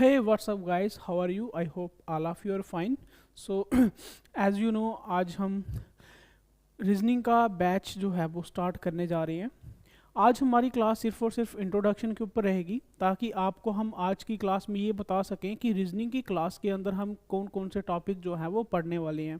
Hey, what's up guys? How are you? I hope all of you are fine. So as you know, आज हम reasoning का batch जो है वो start करने जा रहे हैं। आज हमारी क्लास सिर्फ और सिर्फ इंट्रोडक्शन के ऊपर रहेगी, ताकि आपको हम आज की क्लास में ये बता सकें कि रीजनिंग की क्लास के अंदर हम कौन कौन से टॉपिक जो हैं वो पढ़ने वाले हैं।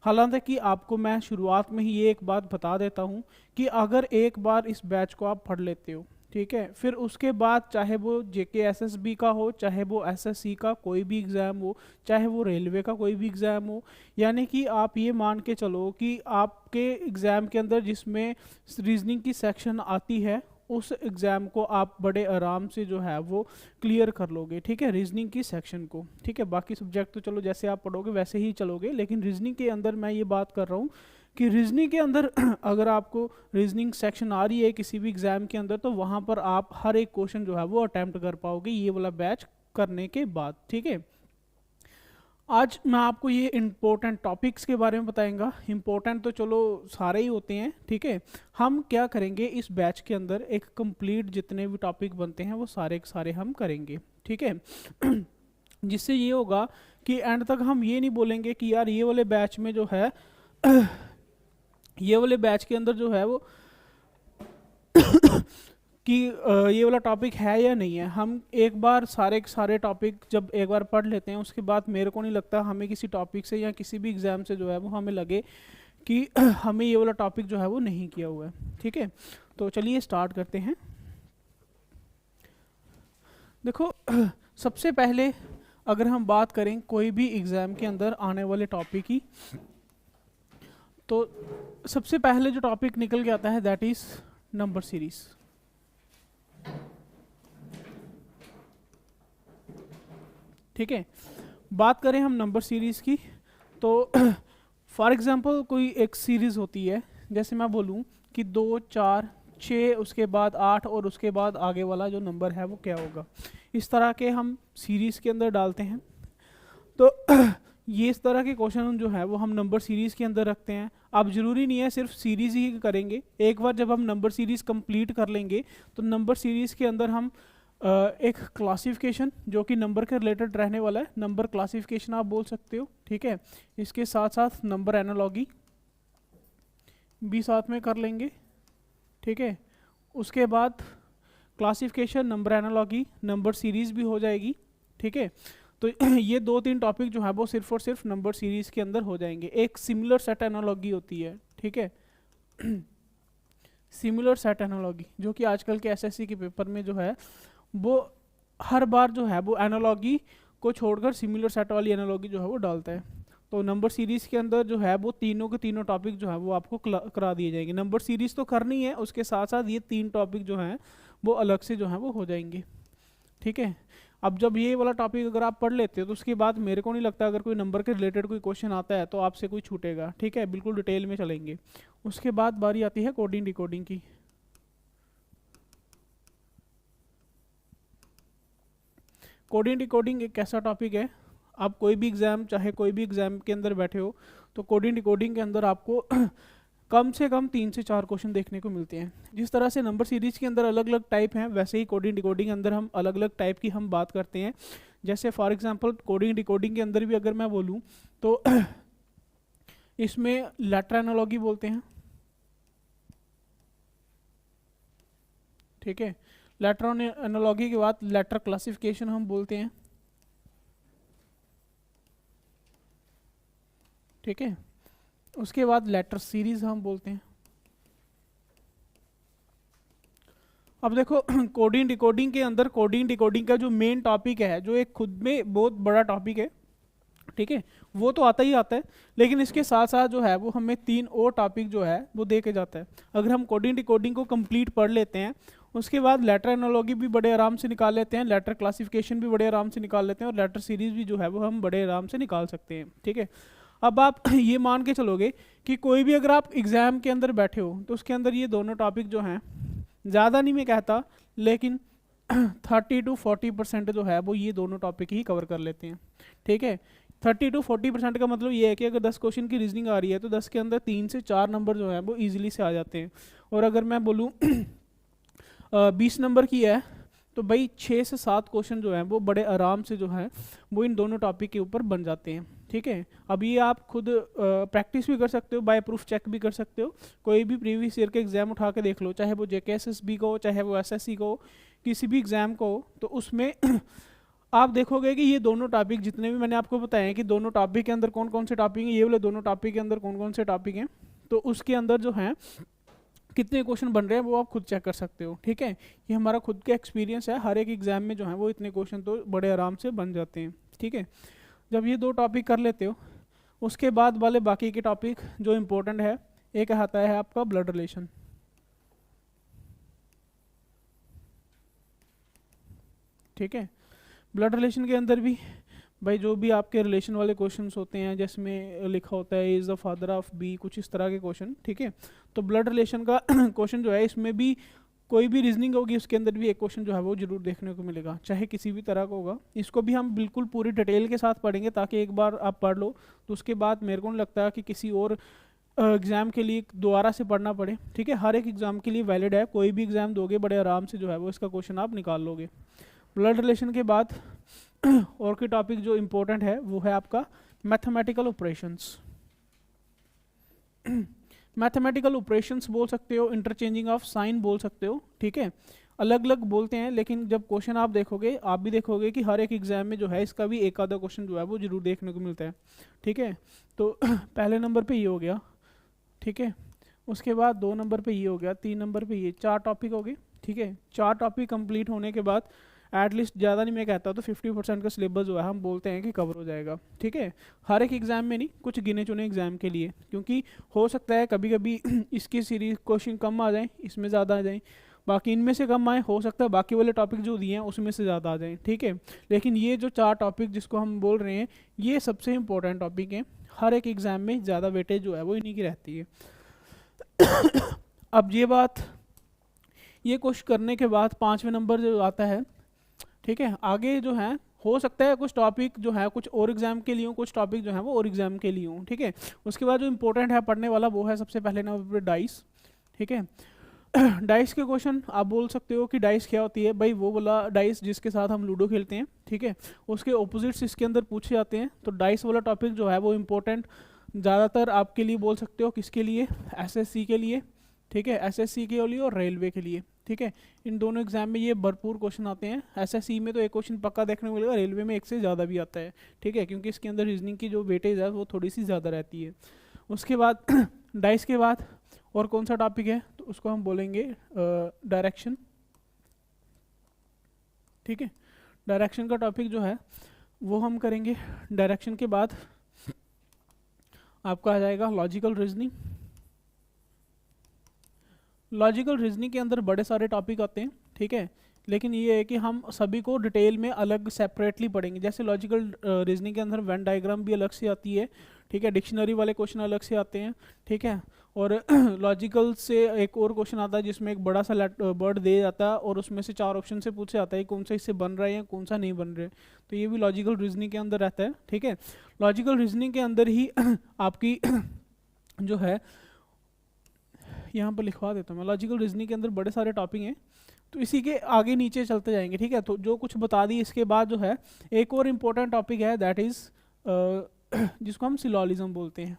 हालांकि आपको मैं शुरुआत में ही ये एक बात बता देता हूँ कि अगर एक बार इस बैच को आप पढ़ लेते हो, ठीक है, फिर उसके बाद चाहे वो JKSSB का हो, चाहे वो SSC का कोई भी एग्ज़ाम हो, चाहे वो रेलवे का कोई भी एग्ज़ाम हो, यानी कि आप ये मान के चलो कि आपके एग्ज़ाम के अंदर जिसमें रीजनिंग की सेक्शन आती है, उस एग्ज़ाम को आप बड़े आराम से जो है वो क्लियर कर लोगे, ठीक है, रीजनिंग की सेक्शन को। ठीक है, बाकी सब्जेक्ट तो चलो जैसे आप पढ़ोगे वैसे ही चलोगे, लेकिन रीजनिंग के अंदर मैं ये बात कर रहा हूँ कि रीजनिंग के अंदर अगर आपको रीजनिंग सेक्शन आ रही है किसी भी एग्ज़ाम के अंदर, तो वहाँ पर आप हर एक क्वेश्चन जो है वो अटैम्प्ट कर पाओगे ये वाला बैच करने के बाद। ठीक है, आज मैं आपको ये इम्पोर्टेंट टॉपिक्स के बारे में बताएंगा। इम्पोर्टेंट तो चलो सारे ही होते हैं, ठीक है। हम क्या करेंगे इस बैच के अंदर, एक कंप्लीट जितने भी टॉपिक बनते हैं वो सारे के सारे हम करेंगे, ठीक है। जिससे ये होगा कि एंड तक हम ये नहीं बोलेंगे कि यार ये वाले बैच में जो है ये वाले बैच के अंदर जो है वो कि ये वाला टॉपिक है या नहीं है। हम एक बार सारे के सारे टॉपिक जब एक बार पढ़ लेते हैं, उसके बाद मेरे को नहीं लगता हमें किसी टॉपिक से या किसी भी एग्ज़ाम से जो है वो हमें लगे कि हमें ये वाला टॉपिक जो है वो नहीं किया हुआ है, ठीक है। तो चलिए स्टार्ट करते हैं। देखो, सबसे पहले अगर हम बात करें कोई भी एग्ज़ाम के अंदर आने वाले टॉपिक की, तो सबसे पहले जो टॉपिक निकल के आता है दैट इज़ नंबर सीरीज़। ठीक है, बात करें हम नंबर सीरीज़ की, तो फॉर एग्ज़ाम्पल कोई एक सीरीज़ होती है, जैसे मैं बोलूँ कि 2, 4, 6, उसके बाद 8 और उसके बाद आगे वाला जो नंबर है वो क्या होगा। इस तरह के हम सीरीज़ के अंदर डालते हैं। तो ये इस तरह के क्वेश्चन जो है वो हम नंबर सीरीज़ के अंदर रखते हैं। अब ज़रूरी नहीं है सिर्फ सीरीज़ ही करेंगे, एक बार जब हम नंबर सीरीज़ कंप्लीट कर लेंगे तो नंबर सीरीज़ के अंदर हम एक क्लासिफिकेशन जो कि नंबर के रिलेटेड रहने वाला है, नंबर क्लासिफिकेशन आप बोल सकते हो, ठीक है। इसके साथ साथ नंबर एनालॉजी भी साथ में कर लेंगे, ठीक है। उसके बाद classification, number analogy, number series भी हो जाएगी, ठीक है। तो ये 2-3 टॉपिक जो है वो सिर्फ और सिर्फ नंबर सीरीज़ के अंदर हो जाएंगे। एक सिमिलर सेट एनालॉजी होती है, ठीक है। सिमिलर सेट एनालॉजी जो कि आजकल के SSC के पेपर में जो है वो हर बार जो है वो एनालॉजी को छोड़कर सिमिलर सेट वाली एनालॉजी जो है वो डालता है। तो नंबर सीरीज़ के अंदर जो है वो तीनों के तीनों टॉपिक जो है वो आपको करा दिए जाएंगे। नंबर सीरीज़ तो करनी है, उसके साथ साथ ये 3 टॉपिक जो हैं वो अलग से जो है वो हो जाएंगे, ठीक है। अब जब ये वाला टॉपिक अगर आप पढ़ लेते हो तो उसके बाद मेरे को नहीं लगता अगर कोई नंबर के रिलेटेड कोई क्वेश्चन आता है तो आपसे कोई छूटेगा, ठीक है। बिल्कुल डिटेल में चलेंगे। उसके बाद बारी आती है कोडिंग डिकोडिंग की। कोडिंग डिकोडिंग एक ऐसा टॉपिक है, आप कोई भी एग्ज़ाम, चाहे कोई भी एग्ज़ाम के अंदर बैठे हो, तो कोडिंग डिकोडिंग के अंदर आपको कम से कम 3 से 4 क्वेश्चन देखने को मिलते हैं। जिस तरह से नंबर सीरीज़ के अंदर अलग अलग टाइप हैं, वैसे ही कोडिंग डिकोडिंग के अंदर हम अलग अलग टाइप की हम बात करते हैं। जैसे फॉर एग्जांपल कोडिंग डिकोडिंग के अंदर भी अगर मैं बोलूँ तो इसमें लेटर एनालॉजी बोलते हैं, ठीक है। लेटर एनालॉजी के बाद लेटर क्लासिफिकेशन हम बोलते हैं, ठीक है। उसके बाद लेटर सीरीज हम बोलते हैं। अब देखो, कोडिंग डिकोडिंग के अंदर कोडिंग डिकोडिंग का जो मेन टॉपिक है, जो एक खुद में बहुत बड़ा टॉपिक है, ठीक है, वो तो आता ही आता है, लेकिन इसके साथ साथ जो है वो हमें 3 और टॉपिक जो है वो दे के जाता है। अगर हम कोडिंग डिकोडिंग को कंप्लीट पढ़ लेते हैं, उसके बाद लेटर एनालॉजी भी बड़े आराम से निकाल लेते हैं, लेटर क्लासिफिकेशन भी बड़े आराम से निकाल लेते हैं, और लेटर सीरीज भी जो है वो हम बड़े आराम से निकाल सकते हैं, ठीक है। अब आप ये मान के चलोगे कि कोई भी अगर आप एग्ज़ाम के अंदर बैठे हो तो उसके अंदर ये दोनों टॉपिक जो हैं, ज़्यादा नहीं मैं कहता, लेकिन 30 to 40% जो है वो ये दोनों टॉपिक ही कवर कर लेते हैं, ठीक है। 30 to 40% का मतलब ये है कि अगर 10 क्वेश्चन की रीजनिंग आ रही है तो 10 के अंदर 3 से 4 नंबर जो है वो ईजिली से आ जाते हैं। और अगर मैं बोलूँ 20 नंबर की है तो भाई 6 से 7 क्वेश्चन जो है वो बड़े आराम से जो है वो इन दोनों टॉपिक के ऊपर बन जाते हैं। ठीक है, अब ये आप खुद प्रैक्टिस भी कर सकते हो, बाय प्रूफ चेक भी कर सकते हो। कोई भी प्रीवियस ईयर के एग्जाम उठा के देख लो, चाहे वो JKSSB का हो, चाहे वो SSC का हो, किसी भी एग्जाम को हो, तो उसमें आप देखोगे कि ये दोनों टॉपिक जितने भी मैंने आपको बताए हैं कि दोनों टॉपिक के अंदर कौन कौन से टॉपिक हैं, ये वाले दोनों टॉपिक के अंदर कौन कौन से टॉपिक हैं, तो उसके अंदर जो हैं कितने क्वेश्चन बन रहे हैं वो आप खुद चेक कर सकते हो। ठीक है, ये हमारा खुद का एक्सपीरियंस है, हर एक एग्जाम में जो है वो इतने क्वेश्चन तो बड़े आराम से बन जाते हैं। ठीक है, जब ये 2 टॉपिक कर लेते हो, उसके बाद वाले बाकी के टॉपिक जो इम्पोर्टेंट है, एक आता है आपका ब्लड रिलेशन। ठीक है, ब्लड रिलेशन के अंदर भी भाई जो भी आपके रिलेशन वाले क्वेश्चंस होते हैं, जिसमें लिखा होता है is the father of B, कुछ इस तरह के क्वेश्चन। ठीक है, तो ब्लड रिलेशन का क्वेश्चन जो है, इसमें भी कोई भी रीजनिंग होगी उसके अंदर भी एक क्वेश्चन जो है वो जरूर देखने को मिलेगा, चाहे किसी भी तरह का होगा। इसको भी हम बिल्कुल पूरी डिटेल के साथ पढ़ेंगे, ताकि एक बार आप पढ़ लो तो उसके बाद मेरे को नहीं लगता कि किसी और एग्ज़ाम के लिए दोबारा से पढ़ना पड़े। ठीक है, हर एक एग्ज़ाम के लिए वैलिड है, कोई भी एग्ज़ाम दोगे बड़े आराम से जो है वो इसका क्वेश्चन आप निकाल लोगे। ब्लड रिलेशन के बाद और कोई टॉपिक जो इम्पोर्टेंट है वो है आपका मैथमेटिकल ऑपरेशंस। मैथमेटिकल ऑपरेशंस बोल सकते हो, इंटरचेंजिंग ऑफ साइन बोल सकते हो। ठीक है, अलग अलग बोलते हैं, लेकिन जब क्वेश्चन आप देखोगे, आप भी देखोगे कि हर एक एग्जाम में जो है इसका भी एक आधा क्वेश्चन जो है वो जरूर देखने को मिलता है। ठीक है, तो पहले नंबर पे ये हो गया। ठीक है, उसके बाद 2 नंबर पे ये हो गया, 3 नंबर पे ये, 4 टॉपिक हो गए। ठीक है, 4 टॉपिक कंप्लीट होने के बाद एटलीस्ट ज़्यादा नहीं मैं कहता तो 50% का सिलेबस जो है हम बोलते हैं कि कवर हो जाएगा। ठीक है, हर एक एग्ज़ाम में नहीं, कुछ गिने चुने एग्ज़ाम के लिए, क्योंकि हो सकता है कभी कभी इसकी सीरीज क्वेश्चन कम आ जाए, इसमें ज़्यादा आ जाए, बाकी इनमें से कम आए, हो सकता है बाकी वाले टॉपिक जो दिए हैं उसमें से ज़्यादा आ जाएँ। ठीक है, लेकिन ये जो 4 टॉपिक जिसको हम बोल रहे हैं, ये सबसे इंपॉर्टेंट टॉपिक हैं, हर एक एग्ज़ाम में ज़्यादा वेटेज जो है वो इन्हीं की रहती है। अब ये क्वेश्चन करने के बाद 5वें नंबर जो आता है, ठीक है, आगे जो है हो सकता है कुछ टॉपिक जो है कुछ और एग्जाम के लिए हो, कुछ टॉपिक जो है वो और एग्जाम के लिए हो। ठीक है, उसके बाद जो इंपॉर्टेंट है पढ़ने वाला वो है सबसे पहले नंबर पर डाइस। ठीक है, डाइस के क्वेश्चन आप बोल सकते हो कि डाइस क्या होती है, भाई वो वाला डाइस जिसके साथ हम लूडो खेलते हैं। ठीक है, उसके ऑपोजिट्स इसके अंदर पूछे जाते हैं, तो डाइस वाला टॉपिक जो है वो इम्पोर्टेंट ज़्यादातर आपके लिए बोल सकते हो, किसके लिए, SSC के लिए। ठीक है, SSC के लिए और रेलवे के लिए। ठीक है, इन दोनों एग्जाम में ये भरपूर क्वेश्चन आते हैं। SSC में तो एक क्वेश्चन पक्का देखने को मिलेगा, रेलवे में एक से ज़्यादा भी आता है। ठीक है, क्योंकि इसके अंदर रीजनिंग की जो वेटेज है वो थोड़ी सी ज़्यादा रहती है। उसके बाद डाइस के बाद और कौन सा टॉपिक है, तो उसको हम बोलेंगे डायरेक्शन। ठीक है, डायरेक्शन का टॉपिक जो है वो हम करेंगे। डायरेक्शन के बाद आपका आ जाएगा लॉजिकल रीजनिंग। लॉजिकल रीजनिंग के अंदर बड़े सारे टॉपिक आते हैं। ठीक है, लेकिन ये है कि हम सभी को डिटेल में अलग सेपरेटली पढ़ेंगे। जैसे लॉजिकल रीजनिंग के अंदर वेन डायग्राम भी अलग से आती है। ठीक है, डिक्शनरी वाले क्वेश्चन अलग से आते हैं। ठीक है, और लॉजिकल से एक और क्वेश्चन आता है जिसमें एक बड़ा सा वर्ड दे जाता है और उसमें से 4 ऑप्शन से पूछे जाता है कौन सा इससे बन रहा है या कौन सा नहीं बन रहा है, तो ये भी लॉजिकल रीजनिंग के अंदर रहता है। ठीक है, लॉजिकल रीजनिंग के अंदर ही आपकी जो है, यहाँ पर लिखवा देता हूँ मैं, लॉजिकल रीजनिंग के अंदर बड़े सारे टॉपिक हैं, तो इसी के आगे नीचे चलते जाएंगे। ठीक है, तो जो कुछ बता दी, इसके बाद जो है एक और इम्पोर्टेंट टॉपिक है, दैट इज़ जिसको हम सिलोलिज्म बोलते हैं।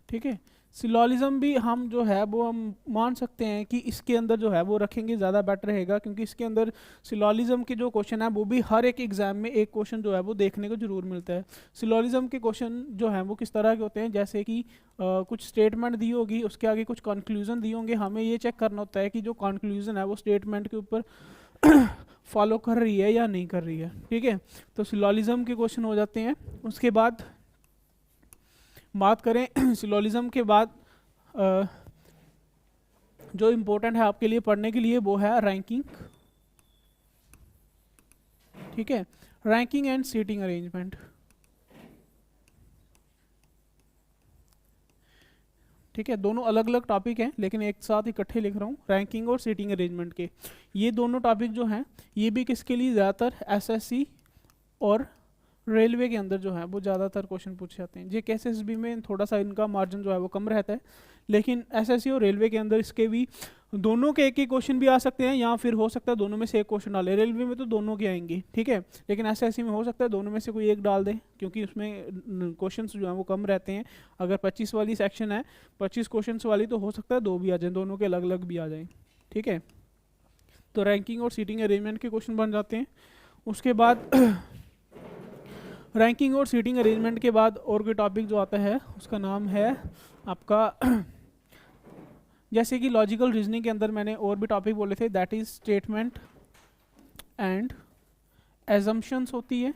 ठीक है, सिलोलिज्म भी हम जो है वो हम मान सकते हैं कि इसके अंदर जो है वो रखेंगे ज़्यादा बेटर रहेगा, क्योंकि इसके अंदर सिलोलिज्म के जो क्वेश्चन है वो भी हर एक एग्जाम में एक क्वेश्चन जो है वो देखने को जरूर मिलता है। सिलोलिज्म के क्वेश्चन जो हैं वो किस तरह के होते हैं, जैसे कि कुछ स्टेटमेंट दी होगी, उसके आगे कुछ कंक्लूजन दिए होंगे, हमें ये चेक करना होता है कि जो कंक्लूजन है वो स्टेटमेंट के ऊपर फॉलो कर रही है या नहीं कर रही है। ठीक है, तो सिलोलिज्म के क्वेश्चन हो जाते हैं। उसके बाद बात करें सिलोलिज्म के बाद जो इम्पोर्टेंट है आपके लिए पढ़ने के लिए वो है रैंकिंग। ठीक है, रैंकिंग एंड सीटिंग अरेंजमेंट। ठीक है, दोनों अलग अलग टॉपिक हैं लेकिन एक साथ इकट्ठे लिख रहा हूँ, रैंकिंग और सीटिंग अरेंजमेंट के। ये दोनों टॉपिक जो हैं ये भी किसके लिए, ज़्यादातर SSC और रेलवे के अंदर जो है वो ज़्यादातर क्वेश्चन पूछे जाते हैं। JKSSB में थोड़ा सा इनका मार्जिन जो है वो कम रहता है, लेकिन SSC और रेलवे के अंदर इसके भी दोनों के एक ही क्वेश्चन भी आ सकते हैं, या फिर हो सकता है दोनों में से एक क्वेश्चन डाले। रेलवे में तो दोनों के आएंगे, ठीक है, लेकिन एसएससी में हो सकता है दोनों में से कोई एक डाल दे, क्योंकि उसमें क्वेश्चंस जो हैं वो कम रहते हैं। अगर 25 वाली सेक्शन है, 25 क्वेश्चंस वाली, तो हो सकता है दो भी आ जाएँ, दोनों के अलग अलग भी आ जाएँ, ठीक है। तो रैंकिंग और सीटिंग अरेंजमेंट के क्वेश्चन बन जाते हैं। उसके बाद रैंकिंग और सीटिंग अरेंजमेंट के बाद और कोई टॉपिक जो आता है उसका नाम है आपका जैसे कि लॉजिकल रीजनिंग के अंदर मैंने और भी टॉपिक बोले थे, that is statement and assumptions होती है,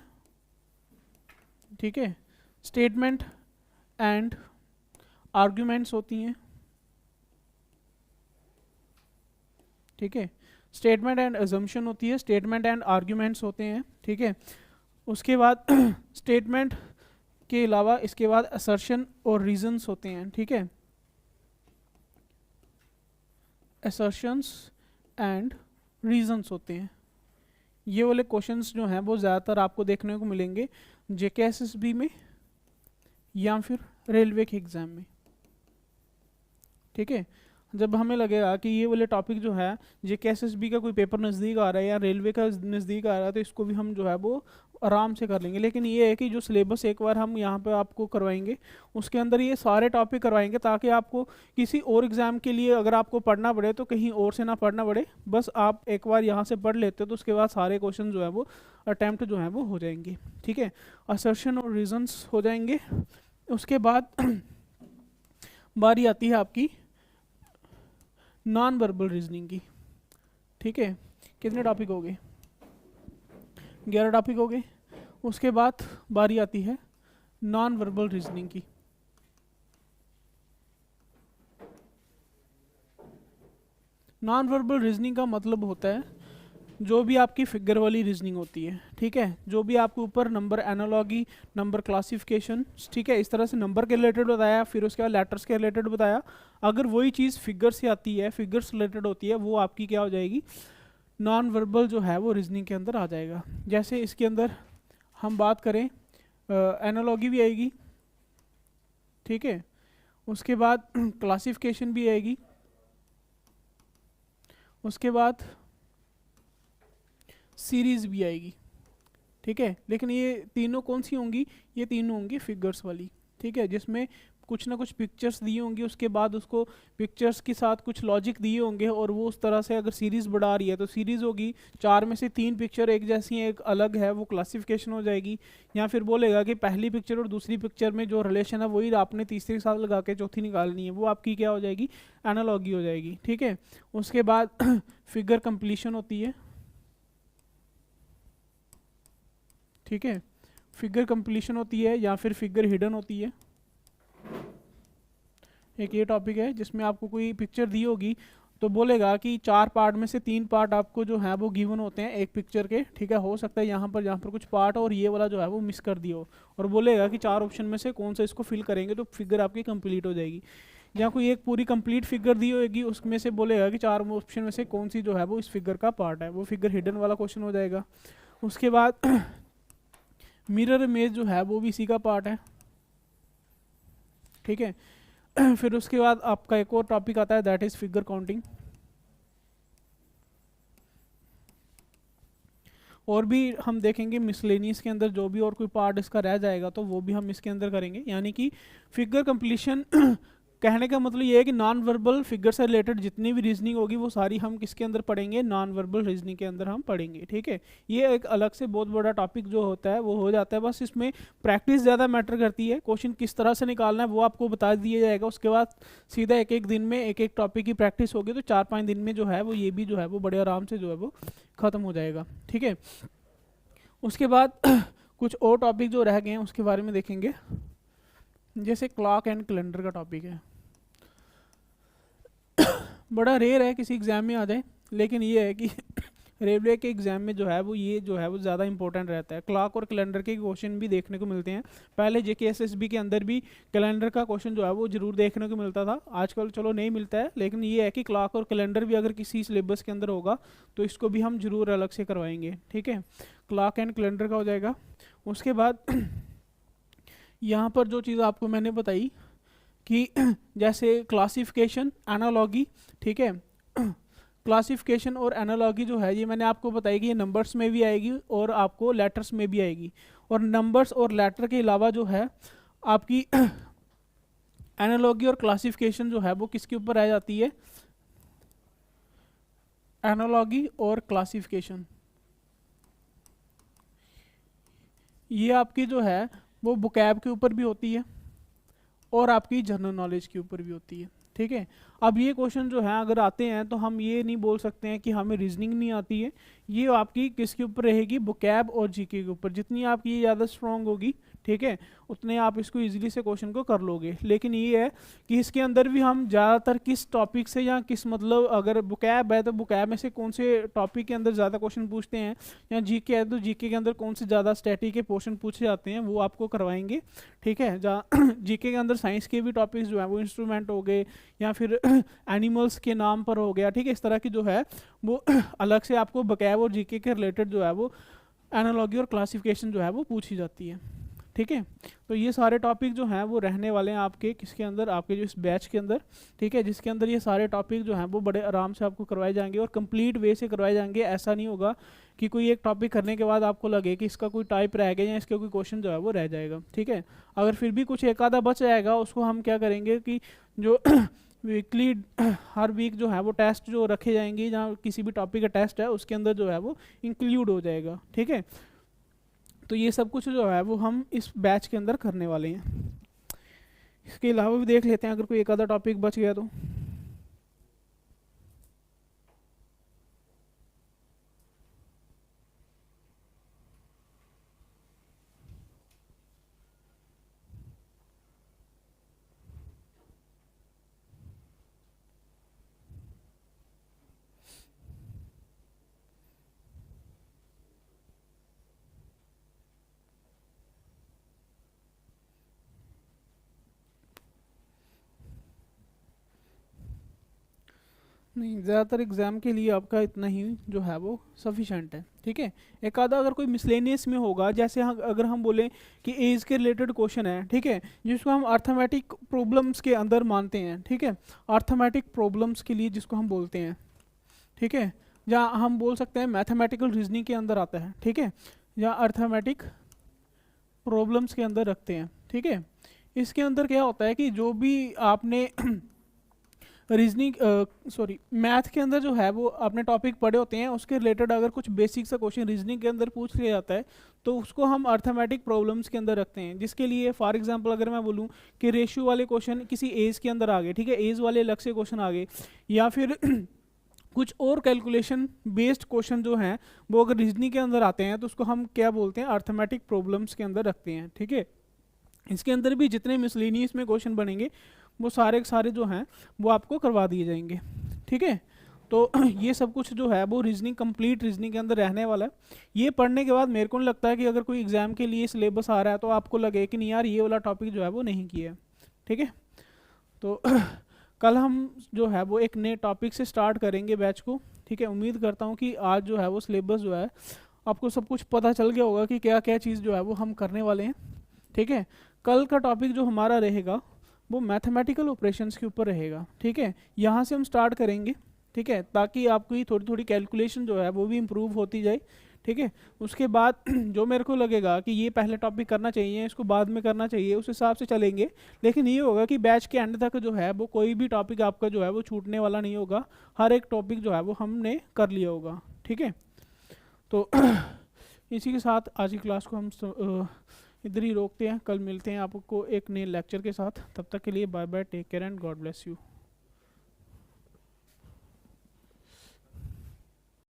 ठीक है। स्टेटमेंट एंड आर्ग्यूमेंट्स होती हैं, ठीक है। स्टेटमेंट एंड एजम्पशन होती है, स्टेटमेंट एंड आर्ग्यूमेंट्स होते हैं, ठीक है। उसके बाद स्टेटमेंट के अलावा इसके बाद असर्शन और रीजंस होते हैं, ठीक है। असर्शंस एंड रीजंस होते हैं। ये वाले क्वेश्चंस जो हैं वो ज़्यादातर आपको देखने को मिलेंगे जेकेएसएसबी में या फिर रेलवे के एग्ज़ाम में, ठीक है। जब हमें लगेगा कि ये वाले टॉपिक जो है जेकेएसएसबी का कोई पेपर नज़दीक आ रहा है या रेलवे का नज़दीक आ रहा है, तो इसको भी हम जो है वो आराम से कर लेंगे। लेकिन ये है कि जो सिलेबस एक बार हम यहाँ पे आपको करवाएंगे, उसके अंदर ये सारे टॉपिक करवाएंगे, ताकि आपको किसी और एग्ज़ाम के लिए अगर आपको पढ़ना पड़े तो कहीं और से ना पढ़ना पड़े। बस आप एक बार यहाँ से पढ़ लेते हो तो उसके बाद सारे क्वेश्चन जो है वो अटैम्प्ट जो है वो हो जाएंगे, ठीक है। असर्शन और रीजंस हो जाएंगे। उसके बाद बारी आती है आपकी नॉन वर्बल रीजनिंग की, ठीक है। कितने टॉपिक हो गए? 11 टॉपिक हो गए। उसके बाद बारी आती है नॉन वर्बल रीजनिंग की। नॉन वर्बल रीजनिंग का मतलब होता है जो भी आपकी फिगर वाली रीजनिंग होती है, ठीक है। जो भी आपके ऊपर नंबर एनालॉगी, नंबर क्लासिफिकेशन, ठीक है, इस तरह से नंबर के रिलेटेड बताया, फिर उसके बाद लेटर्स के रिलेटेड बताया। अगर वही चीज़ फिगर से आती है, फिगर्स रिलेटेड होती है, वो आपकी क्या हो जाएगी? नॉन वर्बल जो है वो रीजनिंग के अंदर आ जाएगा। जैसे इसके अंदर हम बात करें, एनालॉगी भी आएगी, ठीक है। उसके बाद क्लासिफिकेशन भी आएगी, उसके बाद सीरीज़ भी आएगी, ठीक है। लेकिन ये तीनों कौन सी होंगी? ये तीनों होंगी फिगर्स वाली, ठीक है, जिसमें कुछ ना कुछ पिक्चर्स दिए होंगे, उसके बाद उसको पिक्चर्स के साथ कुछ लॉजिक दिए होंगे, और वो उस तरह से अगर सीरीज़ बढ़ा रही है तो सीरीज़ होगी। 4 में से 3 पिक्चर एक जैसी हैं, एक अलग है, वो क्लासिफिकेशन हो जाएगी। या फिर बोलेगा कि पहली पिक्चर और दूसरी पिक्चर में जो रिलेशन है वही आपने तीसरे के साथ लगा के चौथी निकालनी है, वो आपकी क्या हो जाएगी? एनालॉगी हो जाएगी, ठीक है। उसके बाद फिगर कंप्लीशन होती है, ठीक है। फिगर कंप्लीशन होती है या फिर फिगर हिडन होती है। एक ये टॉपिक है जिसमें आपको कोई पिक्चर दी होगी तो बोलेगा कि 4 पार्ट में से 3 पार्ट आपको जो है वो गिवन होते हैं एक पिक्चर के, ठीक है। हो सकता है यहाँ पर कुछ पार्ट और ये वाला जो है वो मिस कर दिया हो, और बोलेगा कि 4 ऑप्शन में से कौन सा इसको फिल करेंगे तो फिगर आपकी कंप्लीट हो जाएगी। या कोई एक पूरी कंप्लीट फिगर दी होगी, उसमें से बोलेगा कि 4 ऑप्शन में से कौन सी जो है वो इस फिगर का पार्ट है, वो फिगर हिडन वाला क्वेश्चन हो जाएगा। उसके बाद मिरर इमेज जो है वो भी इसी का पार्ट है, ठीक है। फिर उसके बाद आपका एक और टॉपिक आता है, दैट इज फिगर काउंटिंग। और भी हम देखेंगे मिसलेनियस के अंदर जो भी और कोई पार्ट इसका रह जाएगा तो वो भी हम इसके अंदर करेंगे। यानी कि फिगर कंप्लीशन कहने का मतलब ये है कि नॉन वर्बल फिगर से रिलेटेड जितनी भी रीजनिंग होगी वो सारी हम किसके अंदर पढ़ेंगे? नॉन वर्बल रीजनिंग के अंदर हम पढ़ेंगे, ठीक है। ये एक अलग से बहुत बड़ा टॉपिक जो होता है वो हो जाता है। बस इसमें प्रैक्टिस ज़्यादा मैटर करती है, क्वेश्चन किस तरह से निकालना है वो आपको बता दिया जाएगा। उसके बाद सीधा एक एक दिन में एक एक टॉपिक की प्रैक्टिस होगी तो 4-5 दिन में जो है वो ये भी जो है वो बड़े आराम से जो है वो ख़त्म हो जाएगा, ठीक है। उसके बाद कुछ और टॉपिक जो रह गए हैं उसके बारे में देखेंगे। जैसे क्लॉक एंड कैलेंडर का टॉपिक है, बड़ा रेयर है किसी एग्ज़ाम में आ जाए, लेकिन ये है कि रेलवे के एग्ज़ाम में जो है वो ये जो है वो ज़्यादा इंपॉर्टेंट रहता है। क्लॉक और कैलेंडर के क्वेश्चन भी देखने को मिलते हैं। पहले जेकेएसएसबी के अंदर भी कैलेंडर का क्वेश्चन जो है वो ज़रूर देखने को मिलता था, आजकल चलो नहीं मिलता है, लेकिन ये है कि क्लॉक और कैलेंडर भी अगर किसी सिलेबस के अंदर होगा तो इसको भी हम ज़रूर अलग से करवाएंगे, ठीक है। क्लॉक एंड कैलेंडर का हो जाएगा। उसके बाद यहाँ पर जो चीज़ आपको मैंने बताई कि जैसे क्लासिफिकेशन, एनालॉगी, ठीक है, क्लासिफिकेशन और एनालॉजी जो है ये मैंने आपको बताई कि ये नंबर्स में भी आएगी और आपको लेटर्स में भी आएगी। और नंबर्स और लेटर के अलावा जो है आपकी एनालॉजी और क्लासिफिकेशन जो है वो किसके ऊपर आ जाती है, एनालॉजी और क्लासिफिकेशन ये आपकी जो है वो वोकैब के ऊपर भी होती है और आपकी जनरल नॉलेज के ऊपर भी होती है। ठीक है, अब ये क्वेश्चन जो है अगर आते हैं तो हम ये नहीं बोल सकते हैं कि हमें रीजनिंग नहीं आती है, ये आपकी किसके ऊपर रहेगी, वोकैब और जीके के ऊपर। जितनी आपकी ये ज़्यादा स्ट्रॉन्ग होगी, ठीक है, उतने आप इसको इजीली से क्वेश्चन को कर लोगे। लेकिन ये है कि इसके अंदर भी हम ज़्यादातर किस टॉपिक से या किस मतलब अगर वोकैब है तो वोकैब में से कौन से टॉपिक के अंदर ज़्यादा क्वेश्चन पूछते हैं, या जीके है तो जीके के अंदर कौन से ज़्यादा स्टैटिक के पोर्शन पूछे जाते हैं वो आपको करवाएंगे। ठीक है, जहाँ जीके के अंदर साइंस के भी टॉपिक्स जो है वो इंस्ट्रूमेंट हो गए या फिर एनिमल्स के नाम पर हो गया। ठीक है, इस तरह की जो है वो अलग से आपको वोकैब और जीके के रिलेटेड जो है वो एनालॉजी और क्लासिफिकेशन जो है वो पूछी जाती है। ठीक है, तो ये सारे टॉपिक जो हैं वो रहने वाले हैं आपके किसके अंदर, आपके जो इस बैच के अंदर। ठीक है, जिसके अंदर ये सारे टॉपिक जो हैं वो बड़े आराम से आपको करवाए जाएंगे और कंप्लीट वे से करवाए जाएंगे। ऐसा नहीं होगा कि कोई एक टॉपिक करने के बाद आपको लगे कि इसका कोई टाइप रह गया या इसका कोई क्वेश्चन जो है वो रह जाएगा। ठीक है, अगर फिर भी कुछ एक आधा बच जाएगा उसको हम क्या करेंगे कि जो वीकली हर वीक जो है वो टेस्ट जो रखे जाएंगे जहाँ किसी भी टॉपिक का टेस्ट है उसके अंदर जो है वो इंक्लूड हो जाएगा। ठीक है, तो ये सब कुछ जो है वो हम इस बैच के अंदर करने वाले हैं। इसके अलावा भी देख लेते हैं अगर कोई एक आधा टॉपिक बच गया तो। नहीं, ज़्यादातर एग्ज़ाम के लिए आपका इतना ही जो है वो सफिशेंट है। ठीक है, एक आधा अगर कोई मिसलेनियस में होगा, जैसे अगर हम बोलें कि एज के रिलेटेड क्वेश्चन है, ठीक है, जिसको हम अर्थमेटिक प्रॉब्लम्स के अंदर मानते हैं। ठीक है, अर्थमेटिक प्रॉब्लम्स के लिए जिसको हम बोलते हैं, ठीक है, या हम बोल सकते हैं मैथमेटिकल रीजनिंग के अंदर आता है। ठीक है, या अर्थमेटिक प्रॉब्लम्स के अंदर रखते हैं। ठीक है, इसके अंदर क्या होता है कि जो भी आपने रीजनिंग मैथ के अंदर जो है वो आपने टॉपिक पढ़े होते हैं उसके रिलेटेड अगर कुछ बेसिक सा क्वेश्चन रीजनिंग के अंदर पूछ लिया जाता है तो उसको हम अर्थमेटिक प्रॉब्लम्स के अंदर रखते हैं। जिसके लिए फॉर एग्जांपल अगर मैं बोलूँ कि रेशियो वाले क्वेश्चन किसी एज के अंदर आ गए, ठीक है, एज वाले अलग से क्वेश्चन आ गए, या फिर कुछ और कैलकुलेशन बेस्ड क्वेश्चन जो हैं वो अगर रीजनिंग के अंदर आते हैं तो उसको हम क्या बोलते हैं, अर्थमेटिक प्रॉब्लम्स के अंदर रखते हैं। ठीक है, इसके अंदर भी जितने मिसलेनियस में क्वेश्चन बनेंगे वो सारे के सारे जो हैं वो आपको करवा दिए जाएंगे। ठीक है, तो ये सब कुछ जो है वो रीजनिंग कंप्लीट रीजनिंग के अंदर रहने वाला है। ये पढ़ने के बाद मेरे को नहीं लगता है कि अगर कोई एग्जाम के लिए सिलेबस आ रहा है तो आपको लगे कि नहीं यार ये वाला टॉपिक जो है वो नहीं किया है। ठीक है, तो कल हम जो है वो एक नए टॉपिक से स्टार्ट करेंगे बैच को। ठीक है, उम्मीद करता हूँ कि आज जो है वो सिलेबस जो है आपको सब कुछ पता चल गया होगा कि क्या क्या चीज़ जो है वो हम करने वाले हैं। ठीक है, कल का टॉपिक जो हमारा रहेगा वो मैथमेटिकल ऑपरेशंस के ऊपर रहेगा। ठीक है, यहाँ से हम स्टार्ट करेंगे। ठीक है, ताकि आपकी थोड़ी थोड़ी कैलकुलेशन जो है वो भी इम्प्रूव होती जाए। ठीक है, उसके बाद जो मेरे को लगेगा कि ये पहले टॉपिक करना चाहिए इसको बाद में करना चाहिए उस हिसाब से चलेंगे। लेकिन ये होगा कि बैच के एंड तक जो है वो कोई भी टॉपिक आपका जो है वो छूटने वाला नहीं होगा, हर एक टॉपिक जो है वो हमने कर लिया होगा। ठीक है, तो इसी के साथ आज की क्लास को हम इधर ही रोकते हैं। कल मिलते हैं आपको एक नए लेक्चर के साथ। तब तक के लिए bye bye, take care and God bless you.